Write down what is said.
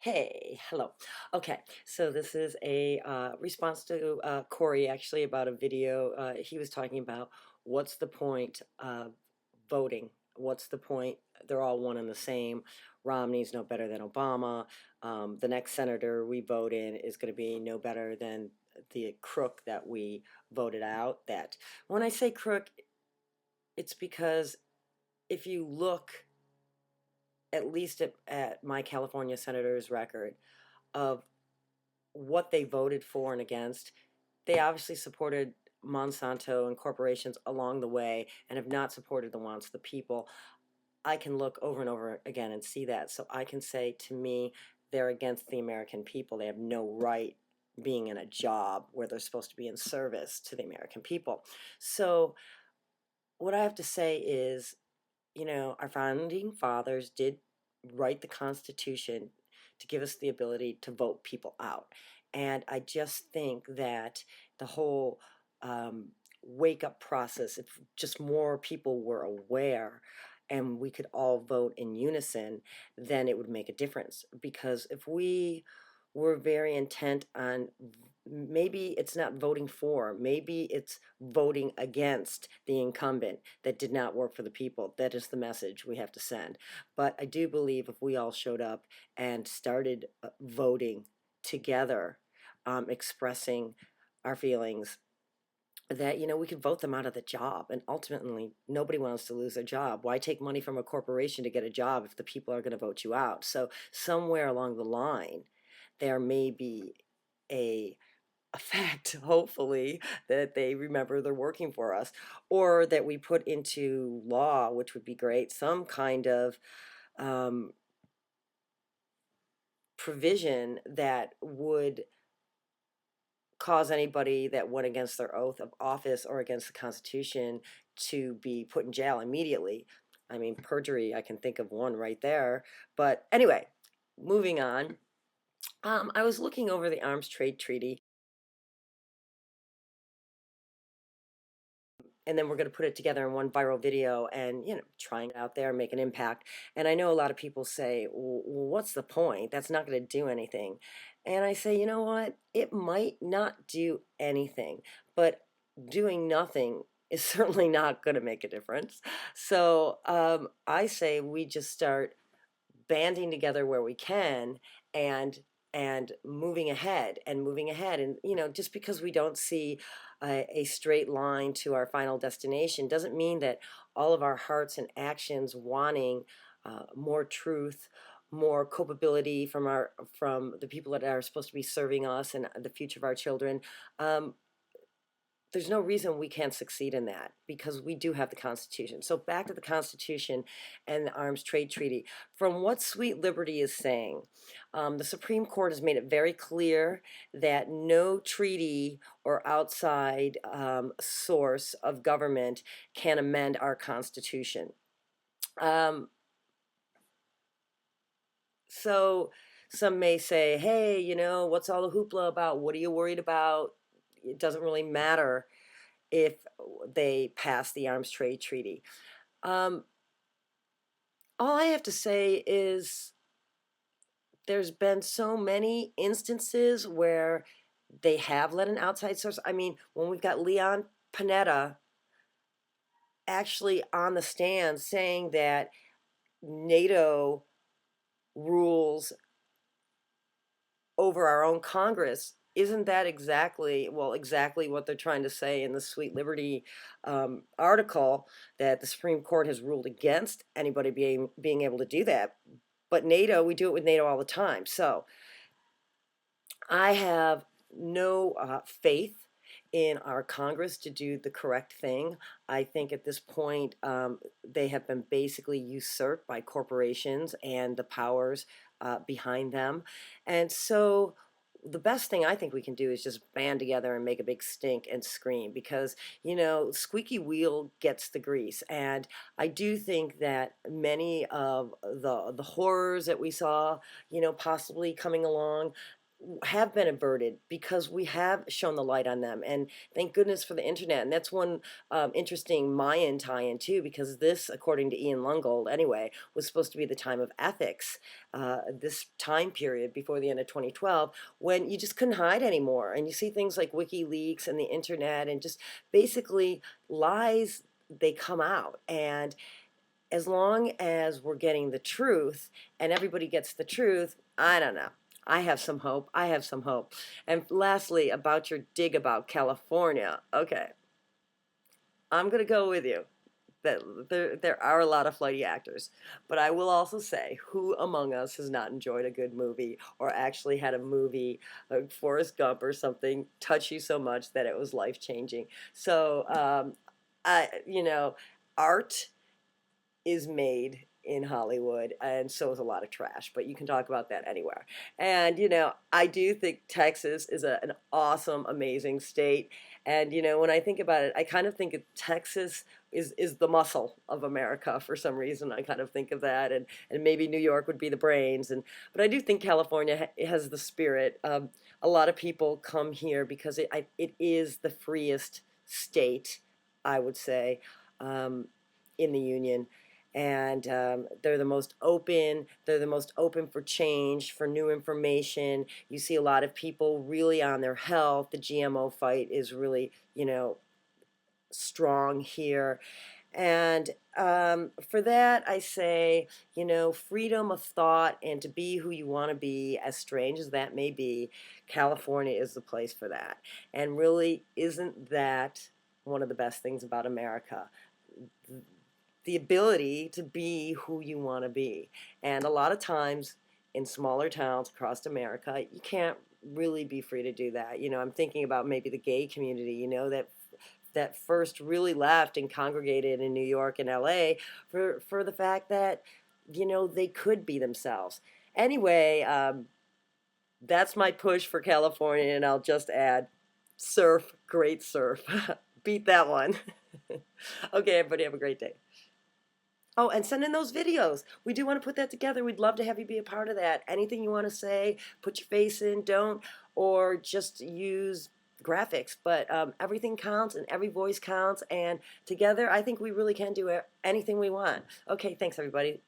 Hey, hello. Okay, so this is a response to Cory actually about a video. He was talking about what's the point of voting? What's the point? They're all one and the same. Romney's no better than Obama. The next senator we vote in is going to be no better than the crook that we voted out. That when I say crook, it's because if you look at least at my California senator's record of what they voted for and against, they obviously supported Monsanto and corporations along the way and have not supported the wants of the people. I can look over and over again and see that. So I can say, to me, they're against the American people. They have no right being in a job where they're supposed to be in service to the American people. So what I have to say is, our founding fathers did write the Constitution to give us the ability to vote people out. And I just think that the whole wake up process, if just more people were aware and we could all vote in unison, then it would make a difference. Because if we were very intent on, maybe it's not voting for, maybe it's voting against the incumbent that did not work for the people. That is the message we have to send. But I do believe if we all showed up and started voting together, expressing our feelings, that we could vote them out of the job. And ultimately, nobody wants to lose their job. Why take money from a corporation to get a job if the people are going to vote you out? So somewhere along the line, there may be a fact, hopefully, that they remember they're working for us, or that we put into law, which would be great, some kind of um, provision that would cause anybody that went against their oath of office or against the Constitution to be put in jail immediately. I mean, perjury, I can think of one right there. But anyway, moving on. I was looking over the Arms Trade Treaty, and then we're going to put it together in one viral video and trying it out there and make an impact. And I know a lot of people say, well, what's the point? That's not going to do anything. And I say, you know what, it might not do anything, but doing nothing is certainly not going to make a difference. So I say we just start banding together where we can, and moving ahead and moving ahead. And just because we don't see a straight line to our final destination doesn't mean that all of our hearts and actions wanting more truth, more culpability from the people that are supposed to be serving us and the future of our children, there's no reason we can't succeed in that, because we do have the Constitution. So back to the Constitution and the Arms Trade Treaty. From what Sweet Liberty is saying, the Supreme Court has made it very clear that no treaty or outside source of government can amend our Constitution. Um, so some may say, hey, what's all the hoopla about? What are you worried about? It doesn't really matter if they pass the Arms Trade Treaty. All I have to say is there's been so many instances where they have let an outside source. I mean, when we've got Leon Panetta actually on the stand saying that NATO rules over our own Congress, isn't that exactly what they're trying to say in the Sweet Liberty article, that the Supreme Court has ruled against anybody being able to do that? But NATO, we do it with NATO all the time. So I have no faith in our Congress to do the correct thing. I think at this point they have been basically usurped by corporations and the powers behind them. And so the best thing I think we can do is just band together and make a big stink and scream, because squeaky wheel gets the grease. And I do think that many of the horrors that we saw possibly coming along, have been averted because we have shone the light on them, and thank goodness for the internet. And that's one interesting Mayan tie-in too, because this, according to Ian Lungold anyway, was supposed to be the time of ethics, this time period before the end of 2012, when you just couldn't hide anymore, and you see things like WikiLeaks and the internet, and just basically lies, they come out. And as long as we're getting the truth and everybody gets the truth, I don't know. I have some hope. I have some hope. And lastly, about your dig about California. Okay, I'm going to go with you that there are a lot of flighty actors. But I will also say, who among us has not enjoyed a good movie, or actually had a movie like Forrest Gump or something touch you so much that it was life changing? So, art is made in Hollywood, and so is a lot of trash, but you can talk about that anywhere. And, I do think Texas is an awesome, amazing state. And, when I think about it, I kind of think of Texas is the muscle of America for some reason. I kind of think of that, and maybe New York would be the brains. But I do think California has the spirit. A lot of people come here because it is the freest state, I would say, um, in the union. And they're the most open. They're the most open for change, for new information. You see a lot of people really on their health. The GMO fight is really, strong here. And for that, I say, freedom of thought and to be who you want to be, as strange as that may be, California is the place for that. And really, isn't that one of the best things about America? The ability to be who you want to be. And a lot of times in smaller towns across America, you can't really be free to do that. I'm thinking about maybe the gay community, that first really left and congregated in New York and LA for the fact that, they could be themselves. Anyway, that's my push for California, and I'll just add surf, great surf. Beat that one. Okay, everybody, have a great day. Oh, and send in those videos. We do want to put that together. We'd love to have you be a part of that. Anything you want to say, put your face in, don't, or just use graphics. But everything counts and every voice counts. And together, I think we really can do anything we want. Okay, thanks, everybody.